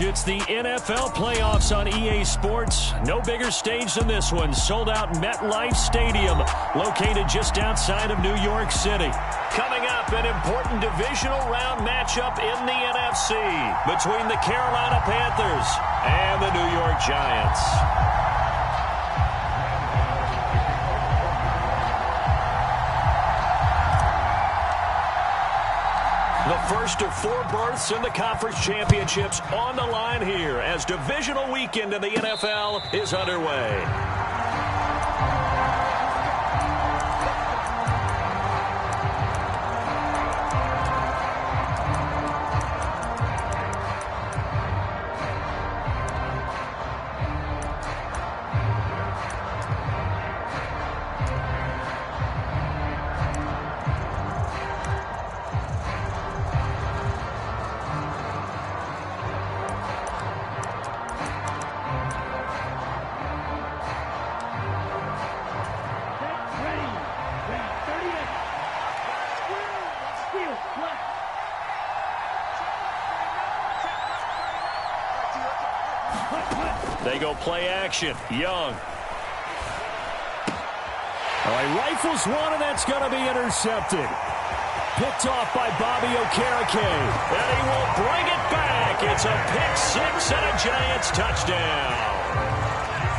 It's the NFL playoffs on EA Sports. No bigger stage than this one. Sold out MetLife Stadium, located just outside of New York City. Coming up, an important divisional round matchup in the NFC between the Carolina Panthers and the New York Giants. The first of 4 berths in the conference championships on the line here as divisional weekend in the NFL is underway. They go play action. Young. He rifles one, and that's going to be intercepted. Picked off by Bobby Okereke. And he will bring it back. It's a pick six and a Giants touchdown.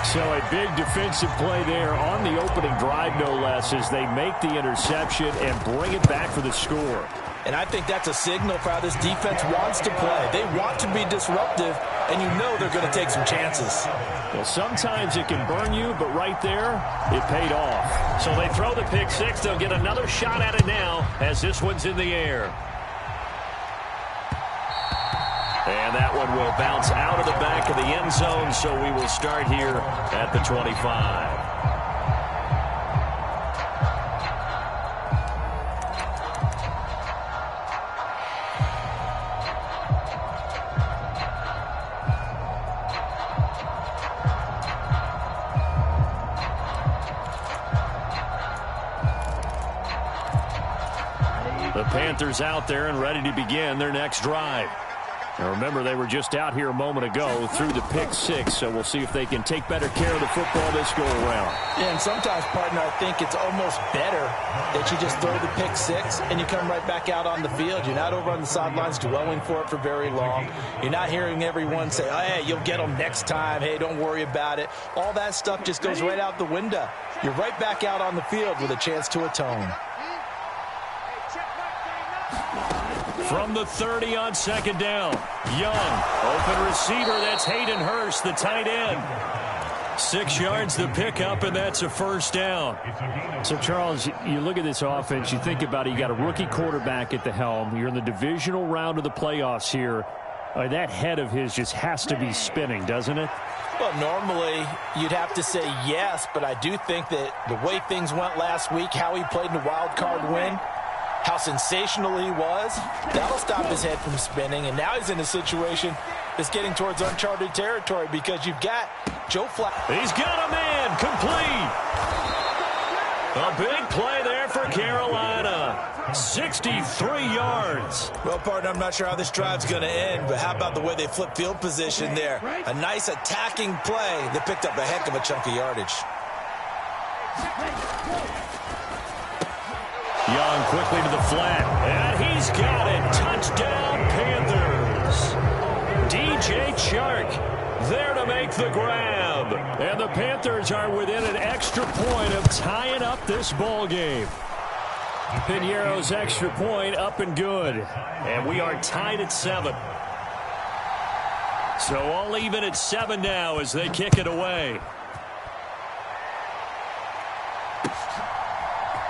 So a big defensive play there on the opening drive, no less, as they make the interception and bring it back for the score. And I think that's a signal for how this defense wants to play. They want to be disruptive, and you know they're going to take some chances. Well, sometimes it can burn you, but right there, it paid off. So they throw the pick six. They'll get another shot at it now as this one's in the air. And that one will bounce out of the back of the end zone, so we will start here at the 25. The Panthers out there and ready to begin their next drive. Now remember, they were just out here a moment ago through the pick six, so we'll see if they can take better care of the football this go-around. Yeah, and sometimes, partner, I think it's almost better that you just throw the pick six and you come right back out on the field. You're not over on the sidelines dwelling for it for very long. You're not hearing everyone say, oh, hey, you'll get them next time. Hey, don't worry about it. All that stuff just goes right out the window. You're right back out on the field with a chance to atone. From the 30 on second down. Young, open receiver. That's Hayden Hurst, the tight end. 6 yards the pickup, and that's a first down. So, Charles, you look at this offense, you think about it, you got a rookie quarterback at the helm. You're in the divisional round of the playoffs here. That head of his just has to be spinning, doesn't it? Well, normally you'd have to say yes, but I do think that the way things went last week, how he played in the wild card win, how sensational he was, that'll stop his head from spinning. And now he's in a situation that's getting towards uncharted territory because you've got Joe Flacco. He's got a man complete. A big play there for Carolina. 63 yards. Well, partner, I'm not sure how this drive's going to end, but how about the way they flip field position there? A nice attacking play that picked up a heck of a chunk of yardage. Young quickly to the flat, and he's got it. Touchdown, Panthers. DJ Chark there to make the grab. And the Panthers are within an extra point of tying up this ball game. Piñeiro's extra point up and good. And we are tied at 7. So all even at 7 now as they kick it away.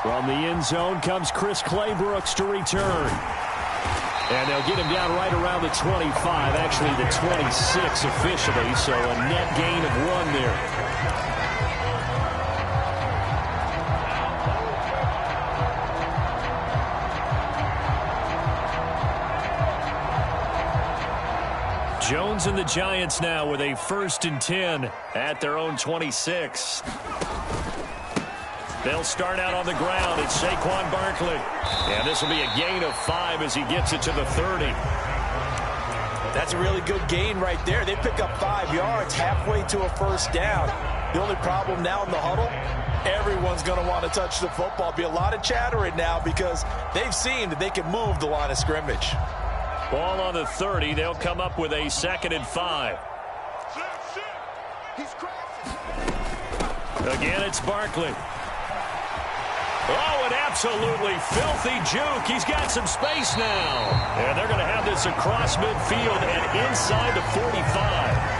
From the end zone comes Chris Claybrooks to return. And they'll get him down right around the 25, actually the 26 officially, so a net gain of 1 there. Jones and the Giants now with a 1st and 10 at their own 26. They'll start out on the ground. It's Saquon Barkley. And this will be a gain of 5 as he gets it to the 30. That's a really good gain right there. They pick up 5 yards halfway to a first down. The only problem now in the huddle, everyone's going to want to touch the football. Be a lot of chattering now because they've seen that they can move the line of scrimmage. Ball on the 30. They'll come up with a 2nd and 5. Again, it's Barkley. Oh, an absolutely filthy juke. He's got some space now. And they're going to have this across midfield and inside the 45.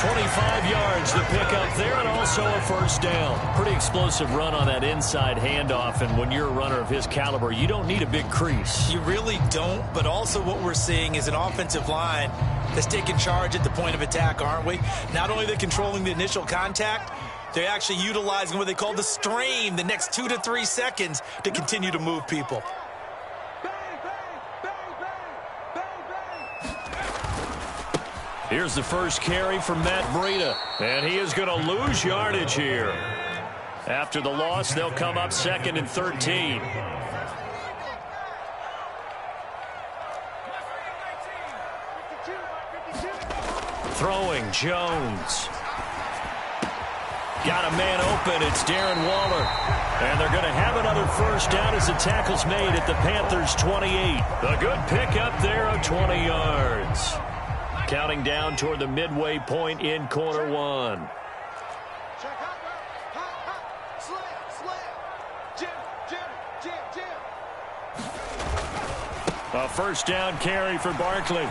25 yards to pick up there, and also a first down. Pretty explosive run on that inside handoff, and when you're a runner of his caliber, you don't need a big crease. You really don't, but also what we're seeing is an offensive line that's taking charge at the point of attack, aren't we? Not only are they controlling the initial contact, they're actually utilizing what they call the strain the next 2 to 3 seconds to continue to move people. Here's the first carry from Matt Breida, and he is going to lose yardage here. After the loss, they'll come up 2nd and 13. Throwing, Jones. Got a man open. It's Darren Waller. And they're going to have another first down as the tackle's made at the Panthers' 28. A good pickup there of 20 yards. Counting down toward the midway point in quarter one. A first down carry for Barkley.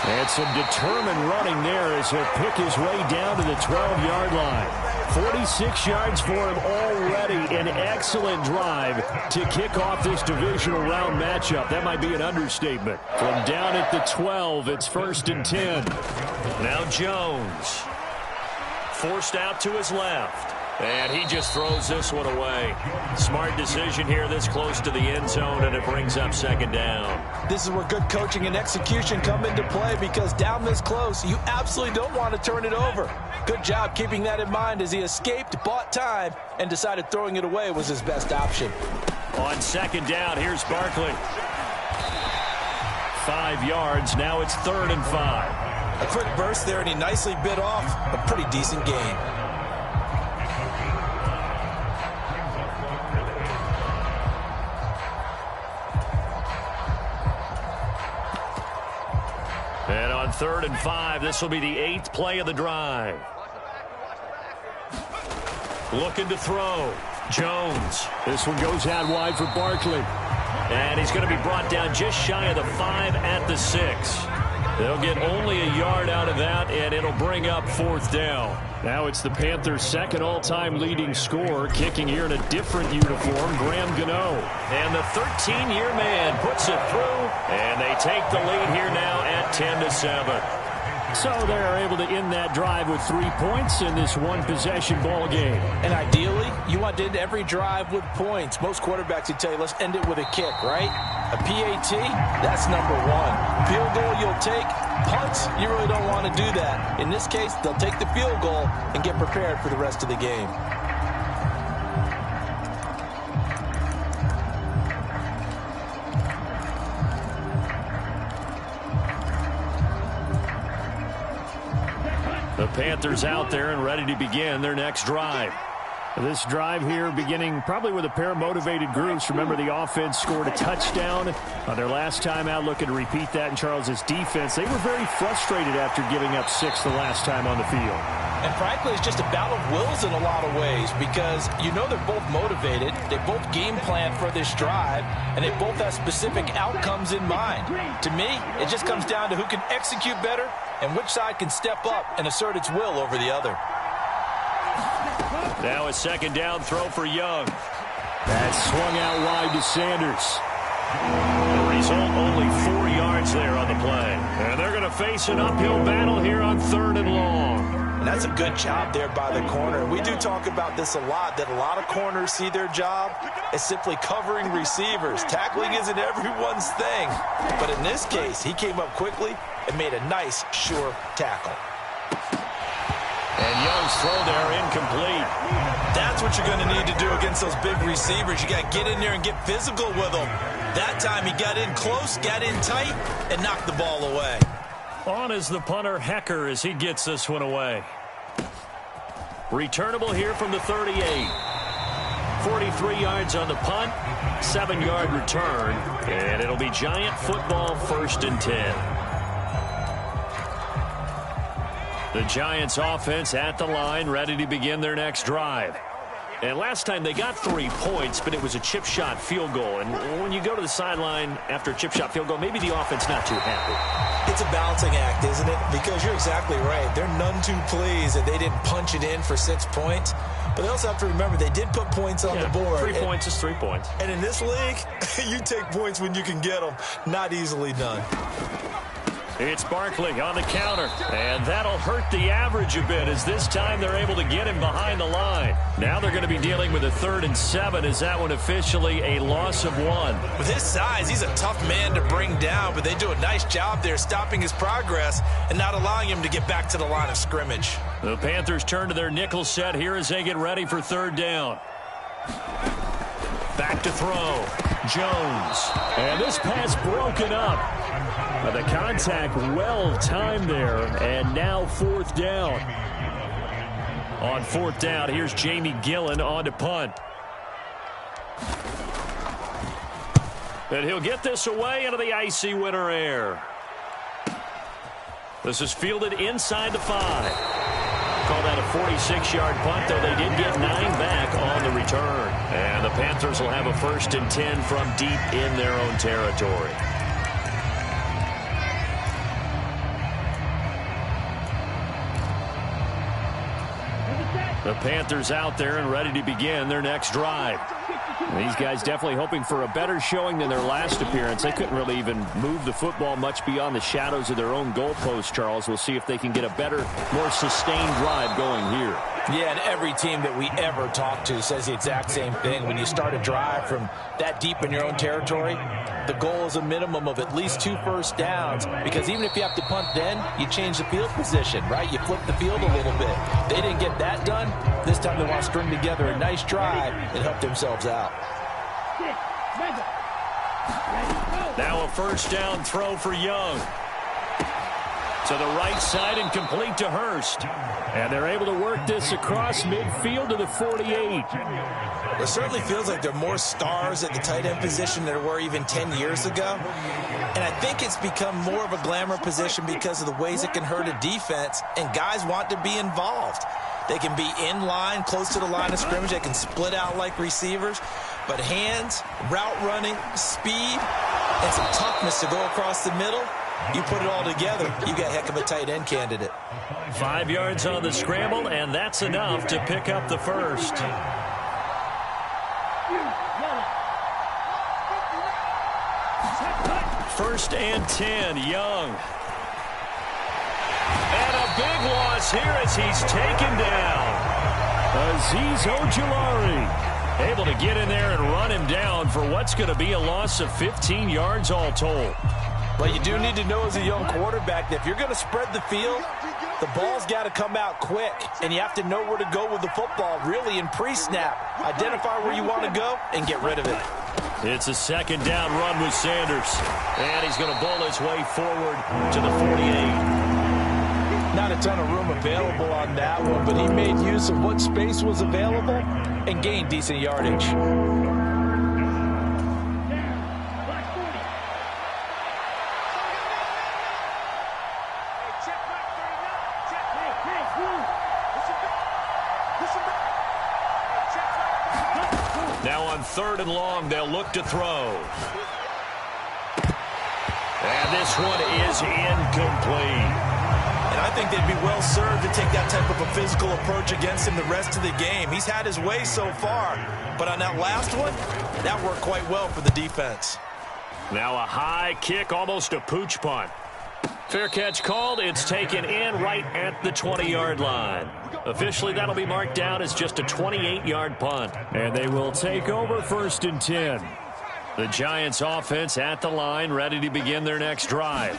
And some determined running there as he'll pick his way down to the 12-yard line. 46 yards for him already. An excellent drive to kick off this divisional round matchup. That might be an understatement. From down at the 12, it's 1st and 10. Now Jones. Forced out to his left. And he just throws this one away. Smart decision here this close to the end zone, and it brings up 2nd down. This is where good coaching and execution come into play, because down this close, you absolutely don't want to turn it over. Good job keeping that in mind as he escaped, bought time, and decided throwing it away was his best option. On 2nd down, here's Barkley. 5 yards. Now it's 3rd and 5. A quick burst there, and he nicely bit off a pretty decent gain. And on 3rd and 5, this will be the 8th play of the drive. Looking to throw. Jones. This one goes out wide for Barkley. And he's going to be brought down just shy of the 5 at the 6. They'll get only a yard out of that, and it'll bring up 4th down. Now it's the Panthers' 2nd all-time leading scorer, kicking here in a different uniform, Graham Gano. And the 13-year man puts it through, and they take the lead here now at 10-7. So they're able to end that drive with 3 points in this one-possession ball game. And ideally, you want to end every drive with points. Most quarterbacks would tell you, let's end it with a kick, right? A PAT, that's number 1. Field goal you'll take. Punts, you really don't want to do that. In this case, they'll take the field goal and get prepared for the rest of the game. The Panthers out there and ready to begin their next drive. This drive here beginning probably with a pair of motivated groups. Remember, the offense scored a touchdown on their last time out. Looking to repeat that in Charles's defense. They were very frustrated after giving up 6 the last time on the field. And frankly, it's just a battle of wills in a lot of ways, because you know they're both motivated. They both game plan for this drive, and they both have specific outcomes in mind. To me, it just comes down to who can execute better and which side can step up and assert its will over the other. Now a 2nd down throw for Young. That's swung out wide to Sanders. The result, only 4 yards there on the play. And they're going to face an uphill battle here on 3rd and long. And that's a good job there by the corner. We do talk about this a lot, that a lot of corners see their job as simply covering receivers. Tackling isn't everyone's thing. But in this case, he came up quickly and made a nice, sure tackle. And Young's throw there incomplete. That's what you're going to need to do against those big receivers. You got to get in there and get physical with them. That time he got in close, got in tight, and knocked the ball away. On is the punter, Hecker, as he gets this one away. Returnable here from the 38. 43 yards on the punt, 7-yard return, and it'll be Giant football, 1st and 10. The Giants offense at the line, ready to begin their next drive. And last time they got 3 points, but it was a chip shot field goal. And when you go to the sideline after a chip shot field goal, maybe the offense not too happy. It's a balancing act, isn't it? Because you're exactly right. They're none too pleased that they didn't punch it in for 6 points. But they also have to remember they did put points on the board. 3 points is 3 points. And in this league, you take points when you can get them. Not easily done. It's Barkley on the counter, and that'll hurt the average a bit as this time they're able to get him behind the line. Now they're going to be dealing with a 3rd and 7 as that one officially a loss of 1. With his size, he's a tough man to bring down, but they do a nice job there stopping his progress and not allowing him to get back to the line of scrimmage. The Panthers turn to their nickel set here as they get ready for 3rd down. Back to throw. Jones. And this pass broken up. The contact well timed there, and now 4th down. On 4th down, here's Jamie Gillen on to punt. And he'll get this away into the icy winter air. This is fielded inside the 5. Call that a 46-yard punt, though they did get 9 back on the return. And the Panthers will have a 1st and 10 from deep in their own territory. The Panthers out there and ready to begin their next drive. These guys definitely hoping for a better showing than their last appearance. They couldn't really even move the football much beyond the shadows of their own goalpost, Charles. We'll see if they can get a better, more sustained drive going here. Yeah, and every team that we ever talk to says the exact same thing. When you start a drive from that deep in your own territory, the goal is a minimum of at least 2 first downs, because even if you have to punt then, you change the field position, right? You flip the field a little bit. They didn't get that done. This time they want to string together a nice drive and help themselves out. Now a 1st down throw for Young. To the right side and complete to Hurst. And they're able to work this across midfield to the 48. It certainly feels like there are more stars at the tight end position than there were even 10 years ago. And I think it's become more of a glamour position because of the ways it can hurt a defense, and guys want to be involved. They can be in line, close to the line of scrimmage. They can split out like receivers. But hands, route running, speed, and some toughness to go across the middle, you put it all together, you got a heck of a tight end candidate. 5 yards on the scramble, and that's enough to pick up the 1st. First and 10, Young. And a big loss here as he's taken down. Azeez Ojulari able to get in there and run him down for what's going to be a loss of 15 yards all told. Well, you do need to know as a young quarterback that if you're going to spread the field, the ball's got to come out quick, and you have to know where to go with the football, really in pre-snap. Identify where you want to go and get rid of it. It's a 2nd down run with Sanders, and he's going to bowl his way forward to the 48. Not a ton of room available on that one, but he made use of what space was available and gained decent yardage. Now on 3rd and long, they'll look to throw. And this one is incomplete. And I think they'd be well served to take that type of a physical approach against him the rest of the game. He's had his way so far, but on that last one, that worked quite well for the defense. Now a high kick, almost a pooch punt. Fair catch called. It's taken in right at the 20-yard line. Officially, that'll be marked down as just a 28-yard punt. And they will take over 1st and 10. The Giants offense at the line, ready to begin their next drive.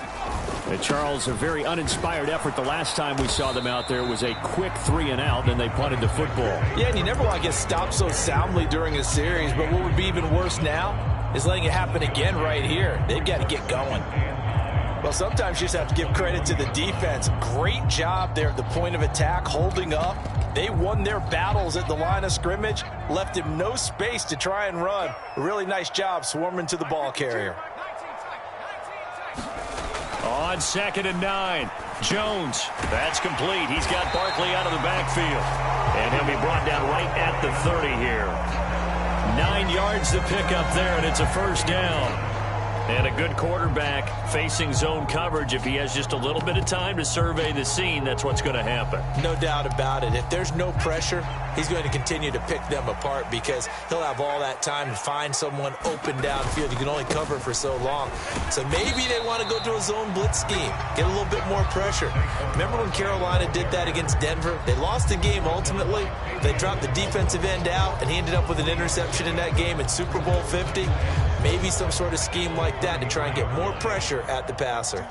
And Charles, a very uninspired effort. The last time we saw them out there was a quick 3-and-out, and they punted the football. Yeah, and you never want to get stopped so soundly during a series, but what would be even worse now is letting it happen again right here. They've got to get going. Well, sometimes you just have to give credit to the defense. Great job there at the point of attack, holding up. They won their battles at the line of scrimmage, left him no space to try and run. A really nice job swarming to the ball carrier. On 2nd and 9, Jones. That's complete. He's got Barkley out of the backfield. And he'll be brought down right at the 30 here. 9 yards to pick up there, and it's a first down. And a good quarterback facing zone coverage. If he has just a little bit of time to survey the scene, that's what's going to happen. No doubt about it. If there's no pressure, he's going to continue to pick them apart because he'll have all that time to find someone open downfield. You can only cover for so long. So maybe they want to go to a zone blitz scheme, get a little bit more pressure. Remember when Carolina did that against Denver? They lost the game ultimately. They dropped the defensive end out, and he ended up with an interception in that game in Super Bowl 50. Maybe some sort of scheme like that to try and get more pressure at the passer.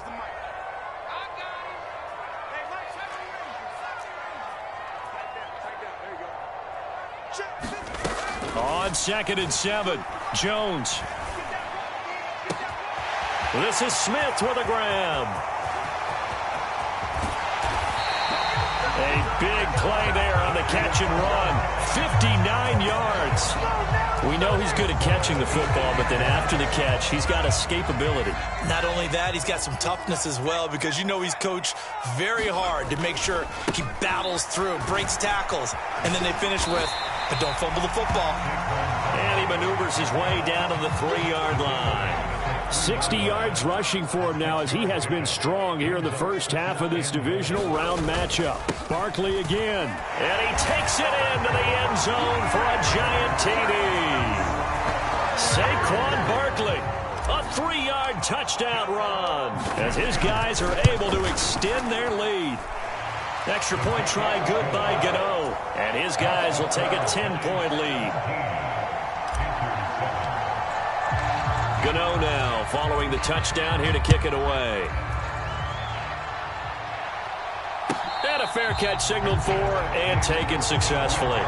On 2nd and 7, Jones. This is Smith with a grab. A big play there on the catch and run. 59 yards. We know he's good at catching the football, but then after the catch, he's got escapability. Not only that, he's got some toughness as well because you know he's coached very hard to make sure he battles through, breaks tackles, and then they finish with, but don't fumble the football. And he maneuvers his way down to the 3-yard line. 60 yards rushing for him now as he has been strong here in the first half of this divisional round matchup. Barkley again. And he takes it into the end zone for a giant TD. Saquon Barkley, a 3-yard touchdown run as his guys are able to extend their lead. Extra point try good by Gano, and his guys will take a 10-point lead. Gano now following the touchdown here to kick it away. And a fair catch signaled for and taken successfully.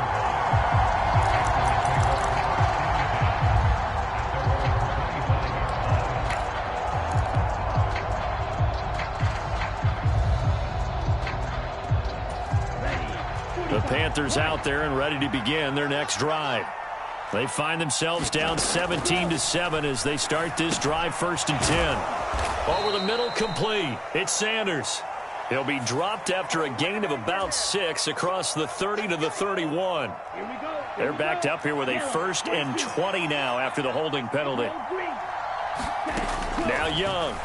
The Panthers out there and ready to begin their next drive. They find themselves down 17-7 as they start this drive 1st and 10. Over the middle, complete. It's Sanders. He'll be dropped after a gain of about 6 across the 30 to the 31. They're backed up here with a 1st and 20 now after the holding penalty. Now Young.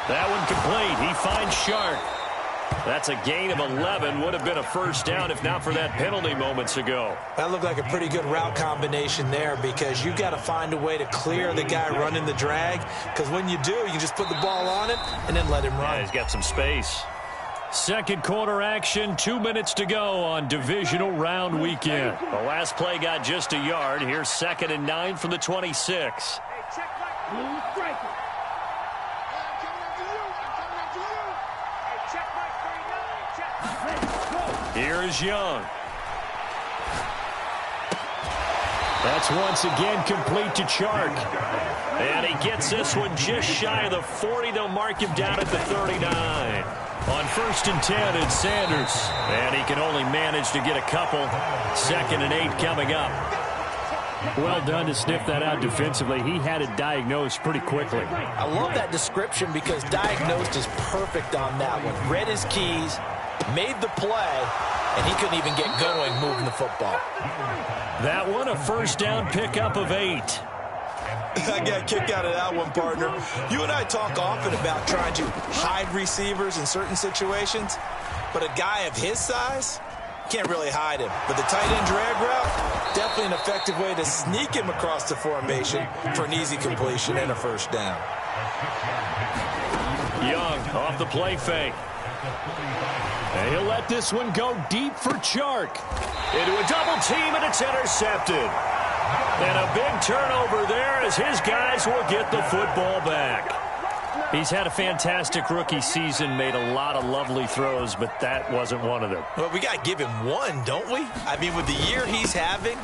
That one complete. He finds Shark. That's a gain of 11. Would have been a first down if not for that penalty moments ago. That looked like a pretty good route combination there because you got to find a way to clear the guy running the drag, because when you do, you just put the ball on it and then let him run. Yeah, he's got some space. Second quarter action, 2 minutes to go on divisional round weekend. The last play got just a yard. Here's 2nd and 9 from the 26. Here is Young. That's once again complete to Chark. And he gets this one just shy of the 40. They'll mark him down at the 39. On 1st and 10, it's Sanders. And he can only manage to get a couple. 2nd and 8 coming up. Well done to sniff that out defensively. He had it diagnosed pretty quickly. I love that description because diagnosed is perfect on that one. Read his keys, made the play, and he couldn't even get going moving the football. That one, a first down pickup of 8. I got a kick out of that one, partner. You and I talk often about trying to hide receivers in certain situations, but a guy of his size can't really hide him. But the tight end drag route, definitely an effective way to sneak him across the formation for an easy completion and a first down. Young off the play fake. And he'll let this one go deep for Chark. Into a double team, and it's intercepted. And a big turnover there as his guys will get the football back. He's had a fantastic rookie season, made a lot of lovely throws, but that wasn't one of them. Well, we got to give him one, don't we? I mean, with the year he's having,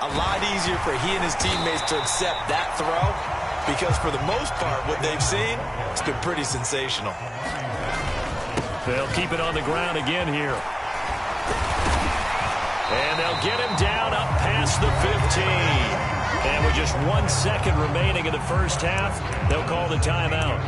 a lot easier for he and his teammates to accept that throw because for the most part, what they've seen, it's been pretty sensational. They'll keep it on the ground again here. And they'll get him down up past the 15. And with just 1 second remaining in the first half, they'll call the timeout.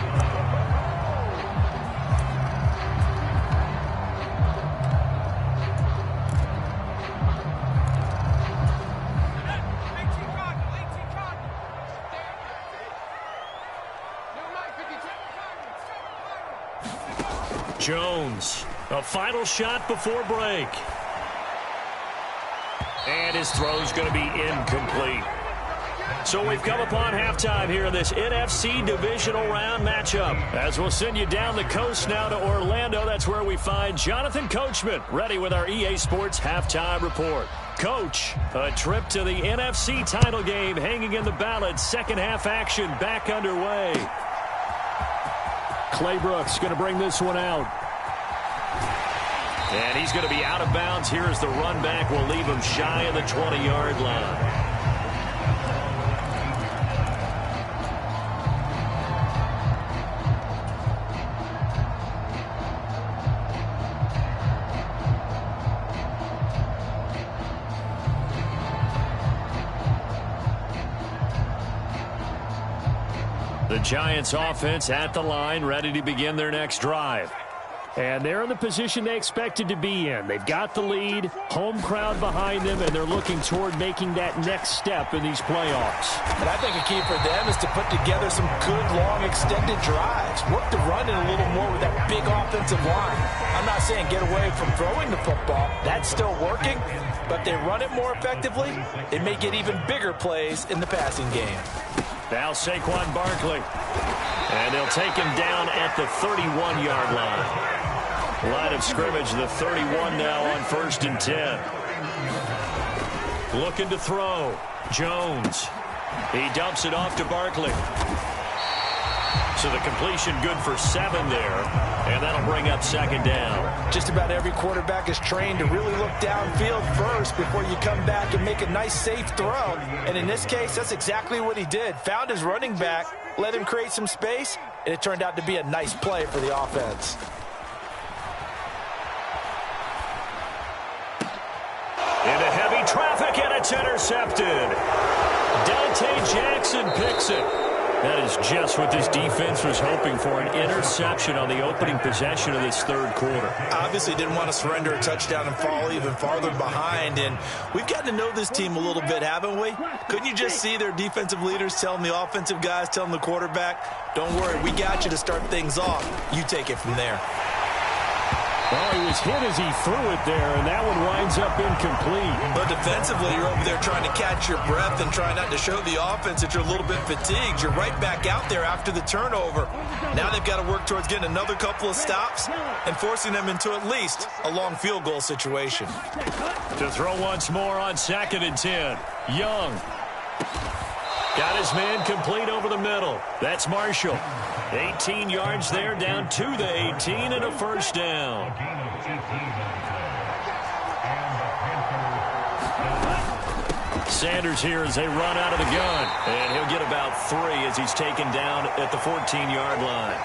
Jones, a final shot before break. And his throw's going to be incomplete. So we've come upon halftime here in this NFC divisional round matchup. As we'll send you down the coast now to Orlando, that's where we find Jonathan Coachman, ready with our EA Sports halftime report. Coach, a trip to the NFC title game hanging in the balance. Second half action back underway. Clay Brooks going to bring this one out. And he's going to be out of bounds here as the run back will leave him shy of the 20-yard line. The Giants offense at the line, ready to begin their next drive. And they're in the position they expected to be in. They've got the lead, home crowd behind them, and they're looking toward making that next step in these playoffs. And I think a key for them is to put together some good, long, extended drives. Work the run in a little more with that big offensive line. I'm not saying get away from throwing the football. That's still working. But if they run it more effectively, it may get even bigger plays in the passing game. Now Saquon Barkley. And they'll take him down at the 31-yard line. Line of scrimmage, the 31 now on 1st and 10. Looking to throw. Jones. He dumps it off to Barkley. So the completion good for 7 there. And that'll bring up 2nd down. Just about every quarterback is trained to really look downfield first before you come back and make a nice, safe throw. And in this case, that's exactly what he did. Found his running back, let him create some space, and it turned out to be a nice play for the offense. Into heavy traffic, and it's intercepted. Dante Jackson picks it. That is just what this defense was hoping for, an interception on the opening possession of this third quarter. Obviously didn't want to surrender a touchdown and fall even farther behind, and we've gotten to know this team a little bit, haven't we? Couldn't you just see their defensive leaders telling the offensive guys, telling the quarterback, don't worry, we got you to start things off. You take it from there. Well, he was hit as he threw it there, and that one winds up incomplete. But defensively, you're over there trying to catch your breath and trying not to show the offense that you're a little bit fatigued. You're right back out there after the turnover. Now they've got to work towards getting another couple of stops and forcing them into at least a long field goal situation. To throw once more on 2nd and 10. Young. Got his man complete over the middle. That's Marshall. 18 yards there, down to the 18, and a 1st down. Sanders here as they run out of the gun. And he'll get about 3 as he's taken down at the 14-yard line.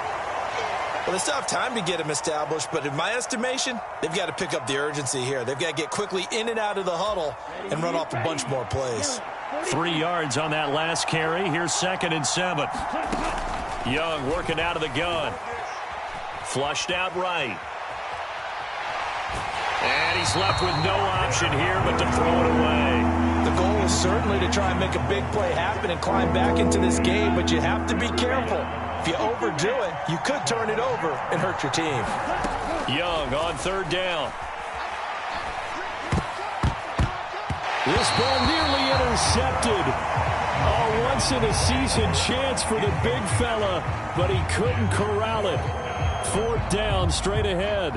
Well, they still have time to get him established, but in my estimation, they've got to pick up the urgency here. They've got to get quickly in and out of the huddle and run off a bunch more plays. 3 yards on that last carry. Here's 2nd and 7. Young working out of the gun. Flushed out right. And he's left with no option here but to throw it away. The goal is certainly to try and make a big play happen and climb back into this game, but you have to be careful. If you overdo it, you could turn it over and hurt your team. Young on 3rd down. This ball nearly intercepted. A once-in-a-season chance for the big fella, but he couldn't corral it. 4th down, straight ahead.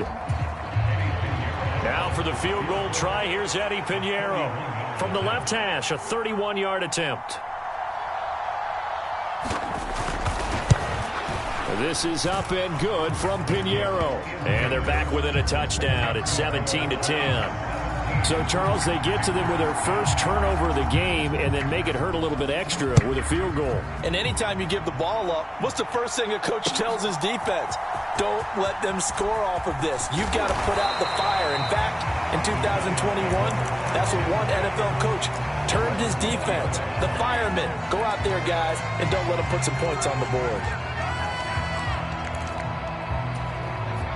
Now for the field goal try, here's Eddie Pinheiro. From the left hash, a 31-yard attempt. This is up and good from Pinheiro. And they're back within a touchdown at 17-10. So, Charles, they get to them with their first turnover of the game and then make it hurt a little bit extra with a field goal. And anytime you give the ball up, what's the first thing a coach tells his defense? Don't let them score off of this. You've got to put out the fire. In fact, in 2021, that's what one NFL coach termed his defense. The firemen. Go out there, guys, and don't let them put some points on the board.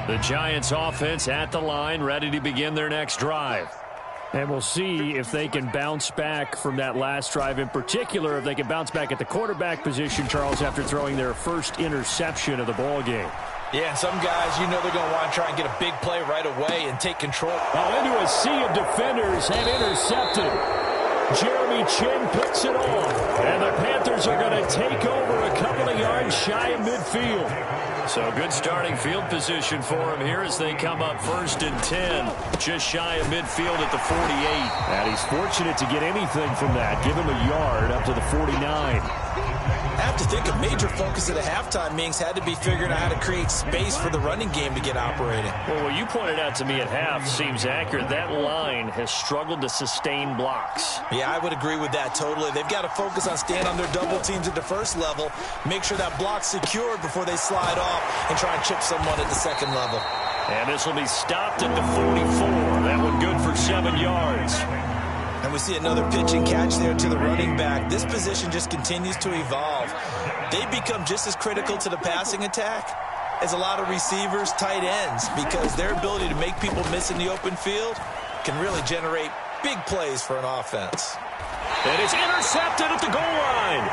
The Giants offense at the line, ready to begin their next drive. And we'll see if they can bounce back from that last drive. In particular, if they can bounce back at the quarterback position, Charles, after throwing their first interception of the ball game. Yeah, some guys, you know they're going to want to try and get a big play right away and take control. Into a sea of defenders and intercepted. Jeremy Chin picks it off. And the Panthers are going to take over a couple of yards shy of midfield. So good starting field position for him here as they come up 1st and 10. Just shy of midfield at the 48. And he's fortunate to get anything from that. Give him a yard up to the 49. I have to think a major focus at a halftime meetings had to be figuring out how to create space for the running game to get operating. Well, what you pointed out to me at half seems accurate. That line has struggled to sustain blocks. Yeah, I would agree with that totally. They've got to focus on staying on their double teams at the first level, make sure that block's secured before they slide off and try and chip someone at the second level. And this will be stopped at the 44. That one good for 7 yards. And we see another pitch and catch there to the running back. This position just continues to evolve. They become just as critical to the passing attack as a lot of receivers, tight ends, because their ability to make people miss in the open field can really generate big plays for an offense. And it's intercepted at the goal line.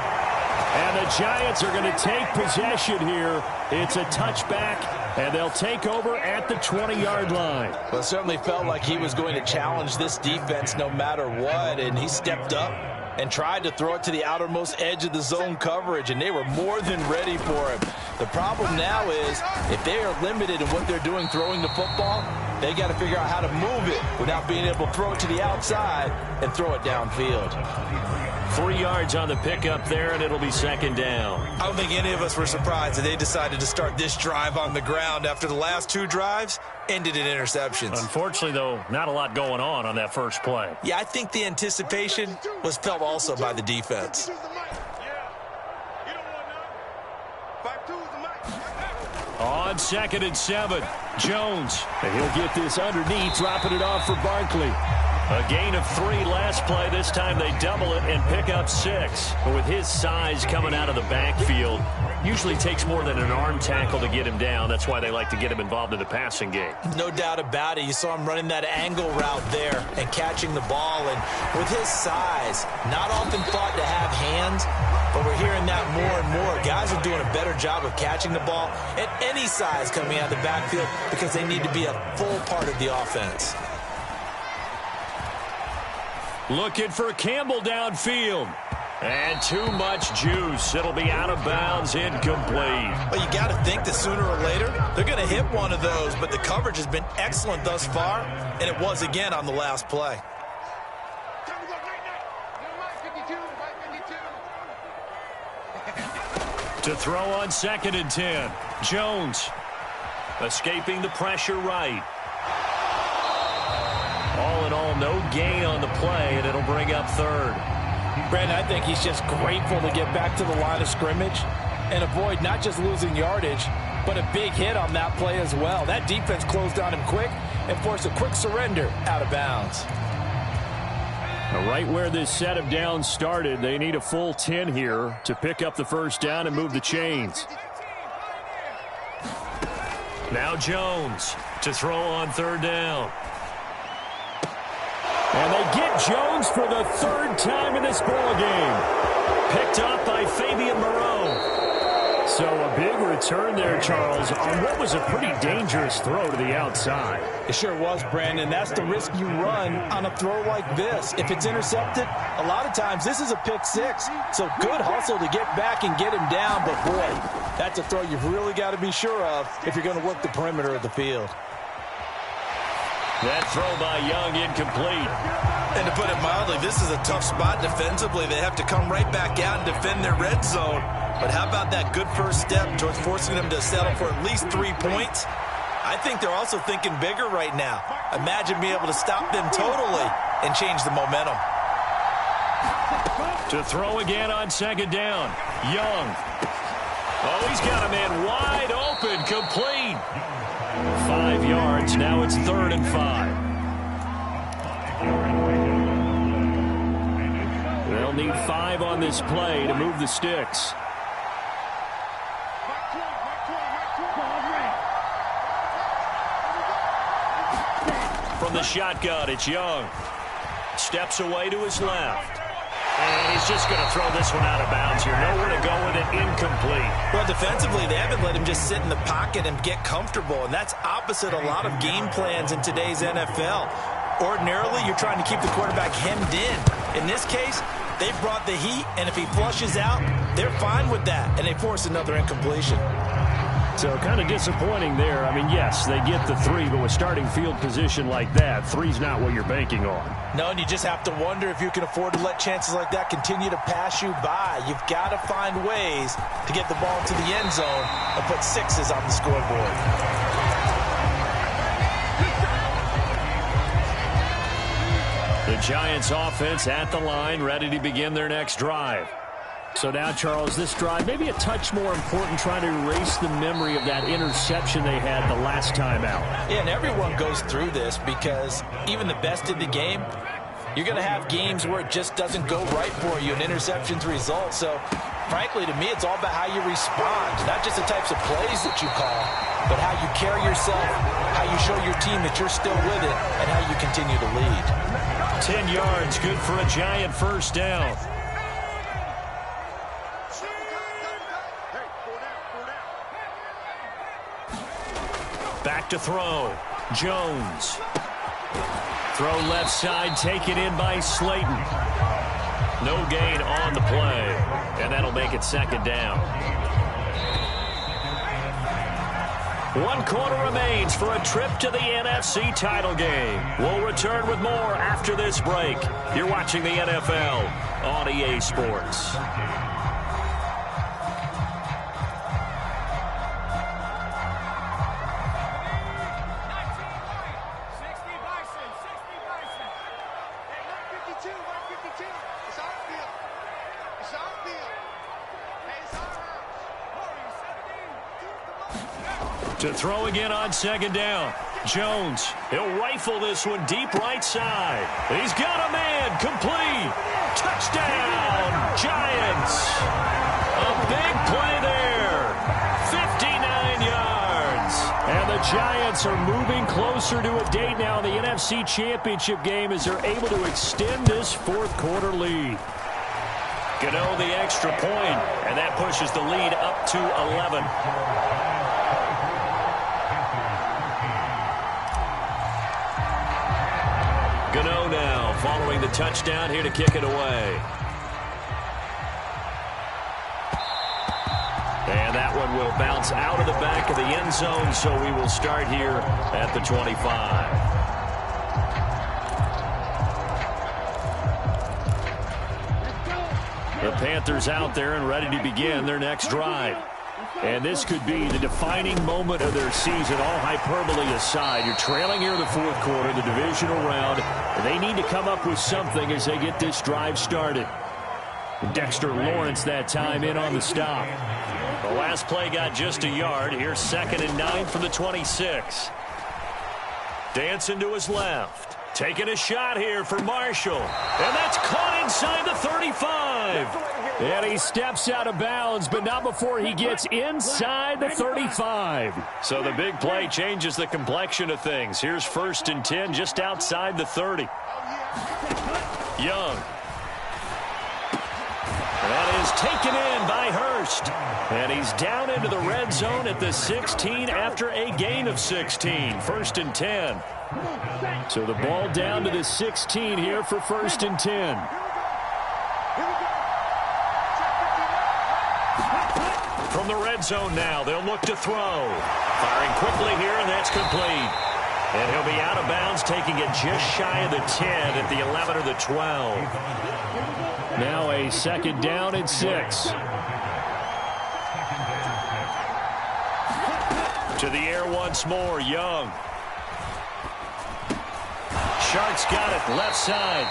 And the Giants are going to take possession here. It's a touchback, and they'll take over at the 20-yard line. Well, it certainly felt like he was going to challenge this defense no matter what, and he stepped up and tried to throw it to the outermost edge of the zone coverage, and they were more than ready for him. The problem now is if they are limited in what they're doing throwing the football, they got to figure out how to move it without being able to throw it to the outside and throw it downfield. 3 yards on the pickup there, and it'll be 2nd down. I don't think any of us were surprised that they decided to start this drive on the ground after the last 2 drives ended in interceptions. Unfortunately, though, not a lot going on that first play. Yeah, I think the anticipation was felt also by the defense. On 2nd and 7, Jones. And he'll get this underneath, dropping it off for Barkley. A gain of 3 last play. This time they double it and pick up 6. But with his size coming out of the backfield, usually takes more than an arm tackle to get him down. That's why they like to get him involved in the passing game. No doubt about it. You saw him running that angle route there and catching the ball. And with his size, not often thought to have hands, but we're hearing that more and more. Guys are doing a better job of catching the ball at any size coming out of the backfield because they need to be a full part of the offense. Looking for Campbell downfield. And too much juice. It'll be out of bounds, incomplete. Well, you got to think that sooner or later they're going to hit one of those, but the coverage has been excellent thus far, and it was again on the last play. To throw on 2nd and 10. Jones escaping the pressure right. All in all, no gain on the play, and it'll bring up 3rd. Brandon, I think he's just grateful to get back to the line of scrimmage and avoid not just losing yardage, but a big hit on that play as well. That defense closed on him quick and forced a quick surrender out of bounds. Right where this set of downs started, they need a full 10 here to pick up the first down and move the chains. Now Jones to throw on 3rd down. And they get Jones for the 3rd time in this ball game. Picked up by Fabian Moreau. So a big return there, Charles, on what was a pretty dangerous throw to the outside. It sure was, Brandon. That's the risk you run on a throw like this. If it's intercepted, a lot of times this is a pick 6. So good hustle to get back and get him down. But, boy, that's a throw you've really got to be sure of if you're going to work the perimeter of the field. That throw by Young incomplete. And to put it mildly, this is a tough spot defensively. They have to come right back out and defend their red zone. But how about that good first step towards forcing them to settle for at least 3 points? I think they're also thinking bigger right now. Imagine being able to stop them totally and change the momentum. To throw again on second down. Young. Oh, he's got a man wide open, complete. 5 yards. Now it's 3rd and 5. They'll need 5 on this play to move the sticks. From the shotgun, it's Young. Steps away to his left. And he's just going to throw this one out of bounds here. Nowhere to go with it, incomplete. Well, defensively, they haven't let him just sit in the pocket and get comfortable, and that's opposite a lot of game plans in today's NFL. Ordinarily, you're trying to keep the quarterback hemmed in. In this case, they brought the heat, and if he flushes out, they're fine with that, and they force another incompletion. So kind of disappointing there. I mean, yes, they get the 3, but with starting field position like that, 3's not what you're banking on. No, and you just have to wonder if you can afford to let chances like that continue to pass you by. You've got to find ways to get the ball to the end zone and put 6s on the scoreboard. The Giants offense at the line, ready to begin their next drive. So now, Charles, this drive maybe a touch more important, trying to erase the memory of that interception they had the last time out. Yeah, and everyone goes through this because even the best in the game, you're going to have games where it just doesn't go right for you and interceptions result. So, frankly, to me, it's all about how you respond, not just the types of plays that you call, but how you carry yourself, how you show your team that you're still with it, and how you continue to lead. 10 yards, good for a Giant first down. Back to throw. Jones. Throw left side, taken in by Slayton. No gain on the play, and that'll make it 2nd down. 1 quarter remains for a trip to the NFC title game. We'll return with more after this break. You're watching the NFL on EA Sports. To throw again on 2nd down. Jones, he'll rifle this one deep right side. He's got a man, complete. Touchdown, Giants. A big play there. 59 yards. And the Giants are moving closer to a date now in the NFC Championship game as they're able to extend this 4th quarter lead. Gano the extra point, and that pushes the lead up to 11. Gano now following the touchdown here to kick it away. And that one will bounce out of the back of the end zone, so we will start here at the 25. The Panthers out there and ready to begin their next drive. And this could be the defining moment of their season, all hyperbole aside. You're trailing here in the 4th quarter, the divisional round. They need to come up with something as they get this drive started. Dexter Lawrence that time in on the stop. The last play got just a yard. Here's 2nd and 9 from the 26. Dancing to his left. Taking a shot here for Marshall. And that's caught inside the 35. And he steps out of bounds, but not before he gets inside the 35. So the big play changes the complexion of things. Here's 1st and 10 just outside the 30. Young. That is taken in by Hurst. And he's down into the red zone at the 16 after a gain of 16. 1st and 10. So the ball down to the 16 here for 1st and 10. From the red zone now, they'll look to throw. Firing quickly here, and that's complete. And he'll be out of bounds, taking it just shy of the 10 at the 11 or the 12. Now a 2nd down and 6. To the air once more, Young. Sharks got it, left side.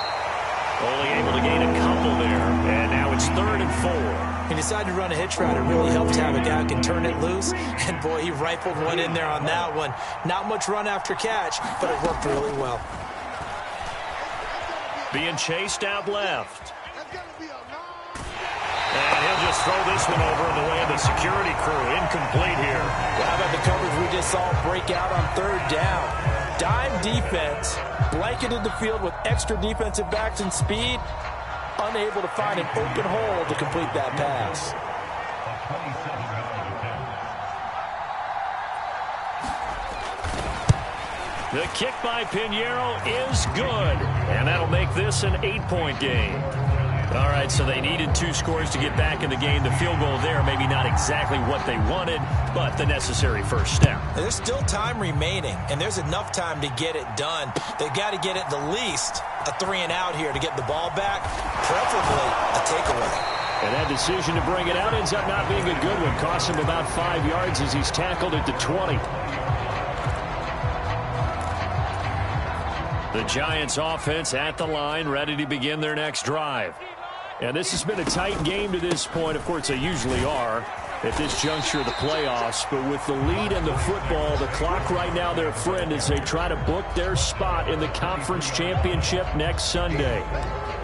Only able to gain a couple there, and now it's 3rd and 4. He decided to run a hitch route. It really helped to have a guy who can turn it loose, and boy, he rifled one in there on that one. Not much run after catch, but it worked really well. Being chased out left. And he'll just throw this one over in the way of the security crew. Incomplete here. Well, how about the coverage we just saw break out on 3rd down? Dime defense, blanketed the field with extra defensive backs and speed, unable to find an open hole to complete that pass. The kick by Pinheiro is good, and that'll make this an 8-point game. All right, so they needed 2 scores to get back in the game. The field goal there, maybe not exactly what they wanted, but the necessary first step. There's still time remaining, and there's enough time to get it done. They've got to get at the least a 3-and-out here to get the ball back, preferably a takeaway. And that decision to bring it out ends up not being a good one. Costs him about 5 yards as he's tackled at the 20. The Giants offense at the line, ready to begin their next drive. And this has been a tight game to this point. Of course, they usually are at this juncture of the playoffs. But with the lead in the football, the clock right now their friend as they try to book their spot in the conference championship next Sunday.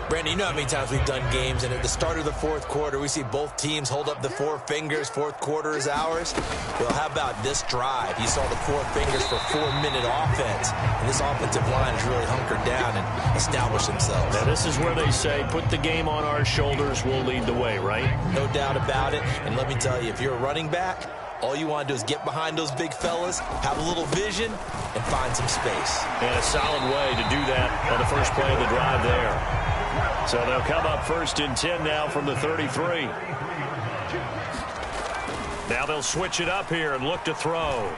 Brandon, you know how many times we've done games, and at the start of the 4th quarter, we see both teams hold up the 4 fingers. 4th quarter is ours. Well, how about this drive? You saw the 4 fingers for 4-minute offense, and this offensive line has really hunkered down and established themselves. Now, this is where they say, put the game on our shoulders, we'll lead the way, right? No doubt about it, and let me tell you, if you're a running back, all you want to do is get behind those big fellas, have a little vision, and find some space. And a solid way to do that on the first play of the drive there. So they'll come up 1st and 10 now from the 33. Now they'll switch it up here and look to throw.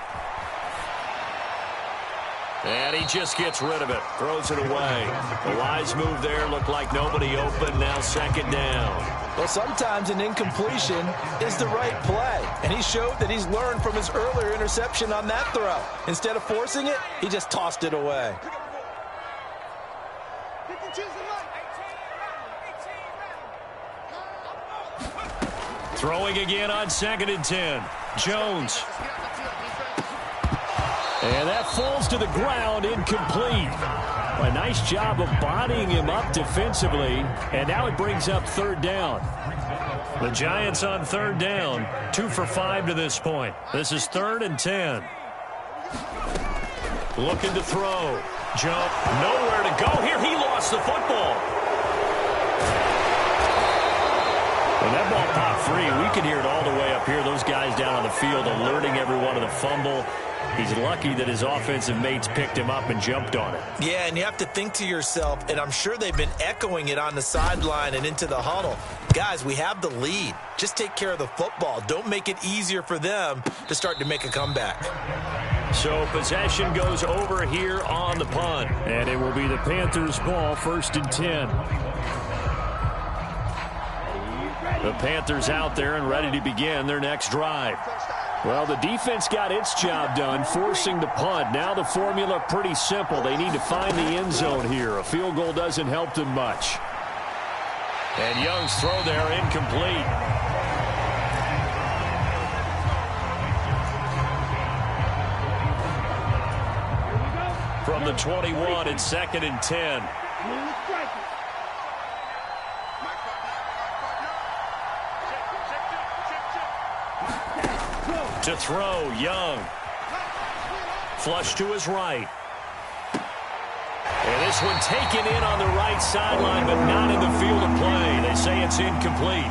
And he just gets rid of it, throws it away. A wise move there, looked like nobody open, now 2nd down. Well, sometimes an incompletion is the right play, and he showed that he's learned from his earlier interception on that throw. Instead of forcing it, he just tossed it away. Throwing again on 2nd and 10. Jones. And that falls to the ground, incomplete. A nice job of bodying him up defensively, and now it brings up 3rd down. The Giants on 3rd down, 2 for 5 to this point. This is 3rd and 10. Looking to throw. Jump, nowhere to go here. He lost the football. When that ball popped free, we could hear it all the way up here. Those guys down on the field alerting everyone of the fumble. He's lucky that his offensive mates picked him up and jumped on it. Yeah, and you have to think to yourself, and I'm sure they've been echoing it on the sideline and into the huddle. Guys, we have the lead. Just take care of the football. Don't make it easier for them to start to make a comeback. So possession goes over here on the punt. And it will be the Panthers' ball, 1st and 10. The Panthers out there and ready to begin their next drive. Well, the defense got its job done, forcing the punt. Now the formula pretty simple. They need to find the end zone here. A field goal doesn't help them much. And Young's throw there incomplete. From the 21, it's 2nd and 10. To throw, Young. Flush to his right. And this one taken in on the right sideline, but not in the field of play. They say it's incomplete.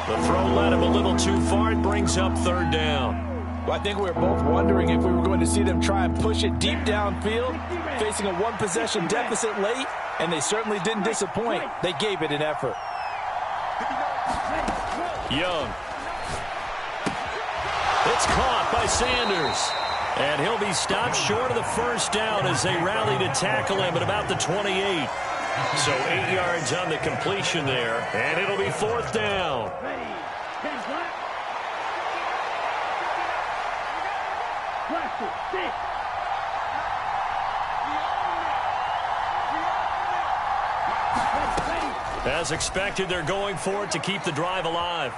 The throw led him a little too far. It brings up 3rd down. Well, I think we were both wondering if we were going to see them try and push it deep downfield, facing a 1-possession deficit late, and they certainly didn't disappoint. They gave it an effort. Young. It's caught by Sanders. And he'll be stopped short of the 1st down as they rally to tackle him at about the 28. So 8 yards on the completion there. And it'll be 4th down. As expected, they're going for it to keep the drive alive.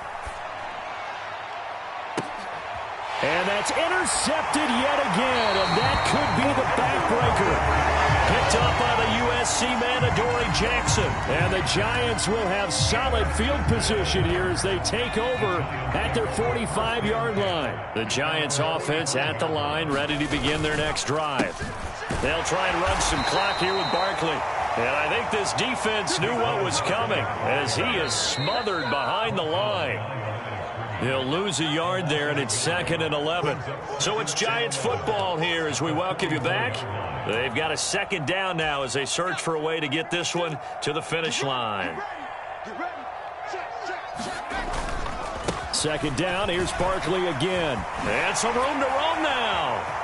And that's intercepted yet again, and that could be the backbreaker. Picked up by the USC man, Adoree Jackson. And the Giants will have solid field position here as they take over at their 45-yard line. The Giants offense at the line, ready to begin their next drive. They'll try and run some clock here with Barkley. And I think this defense knew what was coming as he is smothered behind the line. He'll lose a yard there, and it's 2nd and 11. So it's Giants football here as we welcome you back. They've got a 2nd down now as they search for a way to get this one to the finish line. 2nd down, here's Barkley again. And some room to roam now.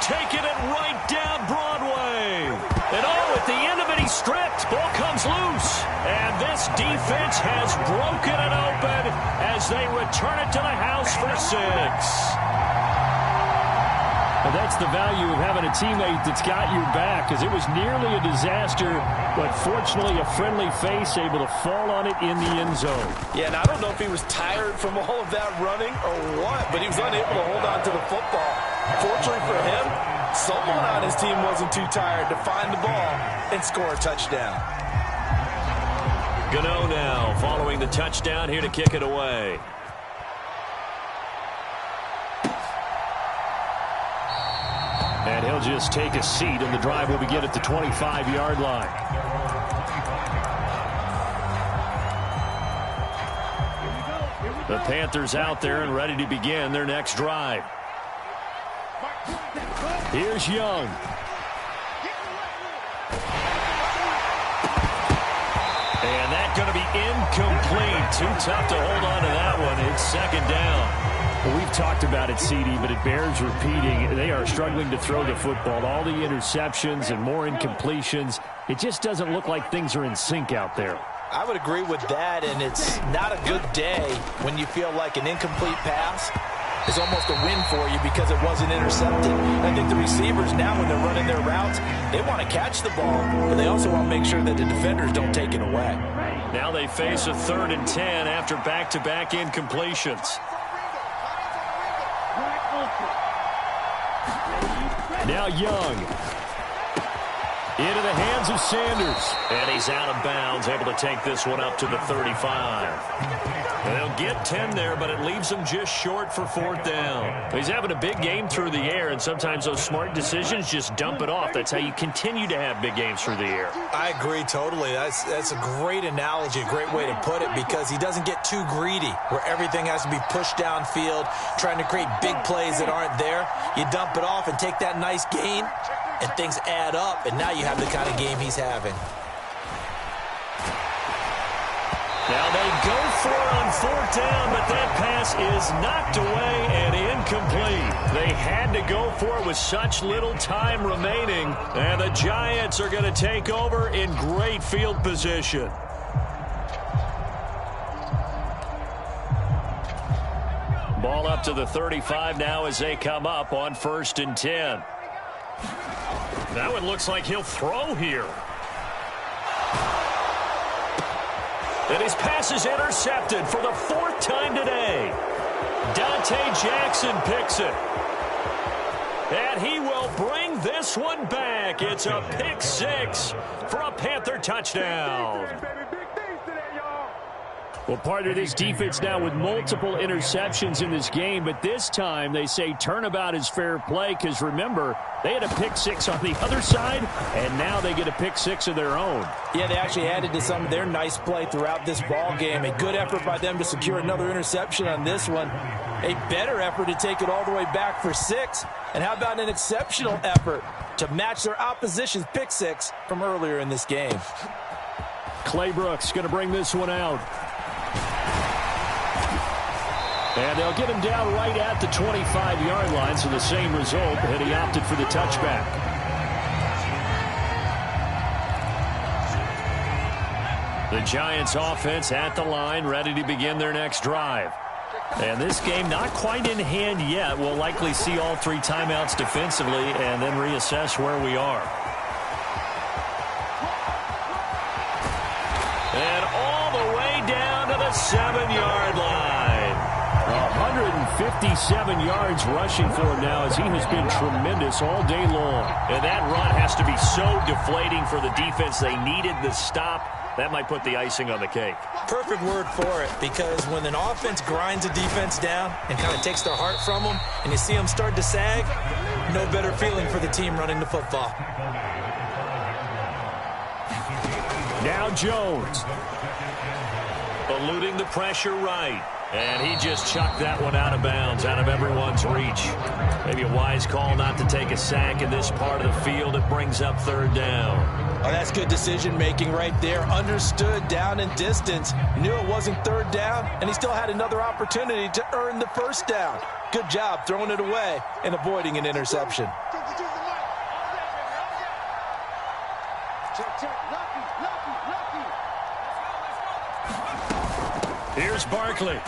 Taking it right down Broadway. And at the end of it, he's stripped. Ball comes loose. And this defense has broken it open as they return it to the house for 6. And that's the value of having a teammate that's got your back, because it was nearly a disaster, but fortunately a friendly face able to fall on it in the end zone. Yeah, and I don't know if he was tired from all of that running or what, but he was unable to hold on to the football. Fortunately for him, someone on his team wasn't too tired to find the ball and score a touchdown. Gano now following the touchdown here to kick it away. And he'll just take a seat, and the drive will begin at the 25-yard line. The Panthers out there and ready to begin their next drive. Here's Young. And that's going to be incomplete. Too tough to hold on to that one. It's 2nd down. Well, we've talked about it, CD, but it bears repeating. They are struggling to throw the football. All the interceptions and more incompletions. It just doesn't look like things are in sync out there. I would agree with that, and it's not a good day when you feel like an incomplete pass is almost a win for you because it wasn't intercepted. I think the receivers now, when they're running their routes, they want to catch the ball, but they also want to make sure that the defenders don't take it away. Now they face a 3rd and 10 after back-to-back incompletions. Now Young. Into the hands of Sanders. And he's out of bounds, able to take this one up to the 35. They'll get 10 there, but it leaves them just short for 4th down. He's having a big game through the air, and sometimes those smart decisions just dump it off. That's how you continue to have big games through the air. I agree totally. That's a great analogy, a great way to put it, because he doesn't get too greedy where everything has to be pushed downfield, trying to create big plays that aren't there. You dump it off and take that nice gain, and things add up, and now you have the kind of game he's having. Now they go for it on 4th down, but that pass is knocked away and incomplete. They had to go for it with such little time remaining, and the Giants are going to take over in great field position. Ball up to the 35 now as they come up on 1st and 10. That one looks like he'll throw here. And his pass is intercepted for the 4th time today. Dante Jackson picks it. And he will bring this one back. It's a pick 6 for a Panther touchdown. Well, part of this defense now with multiple interceptions in this game, but this time they say turnabout is fair play because, remember, they had a pick 6 on the other side, and now they get a pick 6 of their own. Yeah, they actually added to some of their nice play throughout this ball game. A good effort by them to secure another interception on this one. A better effort to take it all the way back for 6. And how about an exceptional effort to match their opposition's pick 6 from earlier in this game? Claybrooks going to bring this one out. And they'll get him down right at the 25-yard line, so the same result, and he opted for the touchback. The Giants offense at the line, ready to begin their next drive. And this game not quite in hand yet. We'll likely see all 3 timeouts defensively and then reassess where we are. And all the way down to the 7-yard line. 157 yards rushing for him now as he has been tremendous all day long. And that run has to be so deflating for the defense. They needed the stop. That might put the icing on the cake. Perfect word for it, because when an offense grinds a defense down and kind of takes their heart from them, and you see them start to sag, no better feeling for the team running the football. Now Jones. Eluding the pressure right. And he just chucked that one out of bounds, out of everyone's reach. Maybe a wise call not to take a sack in this part of the field. It brings up 3rd down. Oh, that's good decision-making right there. Understood down and distance. Knew it wasn't 3rd down, and he still had another opportunity to earn the 1st down. Good job throwing it away and avoiding an interception. Here's Barkley.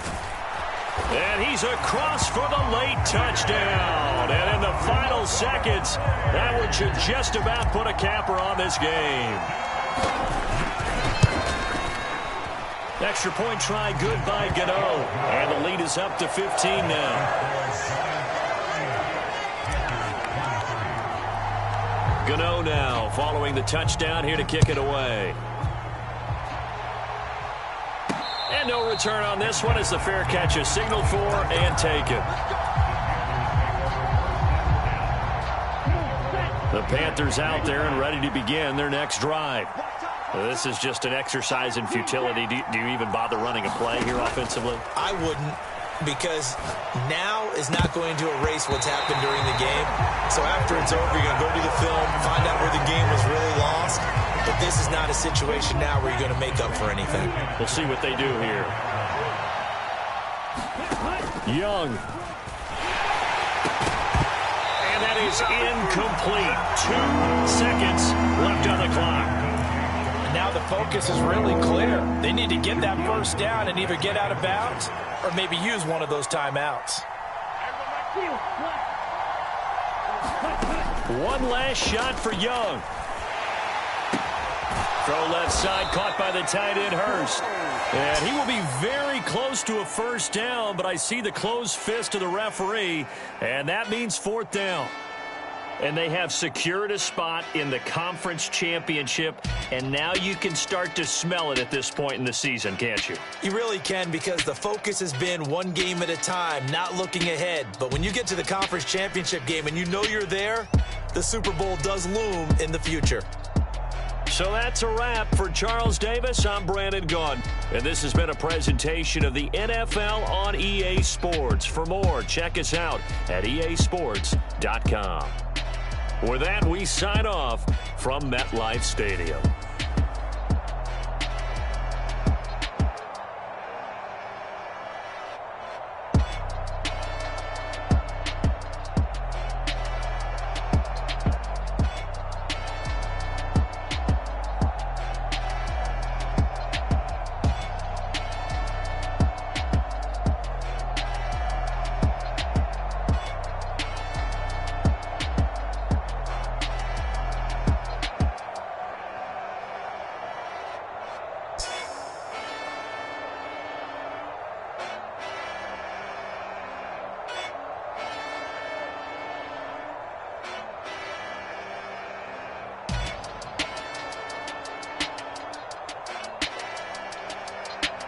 And he's across for the late touchdown. And in the final seconds, that one should just about put a capper on this game. Extra point try good by Gano. And the lead is up to 15 now. Gano now following the touchdown here to kick it away. And no return on this one as the fair catch is signaled for and taken. The Panthers out there and ready to begin their next drive. This is just an exercise in futility. Do you even bother running a play here offensively? I wouldn't, because now is not going to erase what's happened during the game. So after it's over, you're going to go to the film, find out where the game was really lost. But this is not a situation now where you're going to make up for anything. We'll see what they do here. Young. And that is incomplete. 2 seconds left on the clock. And now the focus is really clear. They need to get that 1st down and either get out of bounds or maybe use one of those timeouts. One last shot for Young. Throw left side, caught by the tight end, Hurst. And he will be very close to a 1st down, but I see the closed fist of the referee, and that means 4th down. And they have secured a spot in the conference championship, and now you can start to smell it at this point in the season, can't you? You really can, because the focus has been one game at a time, not looking ahead. But when you get to the conference championship game and you know you're there, the Super Bowl does loom in the future. So that's a wrap for Charles Davis. I'm Brandon Gaudin, and this has been a presentation of the NFL on EA Sports. For more, check us out at easports.com. With that, we sign off from MetLife Stadium.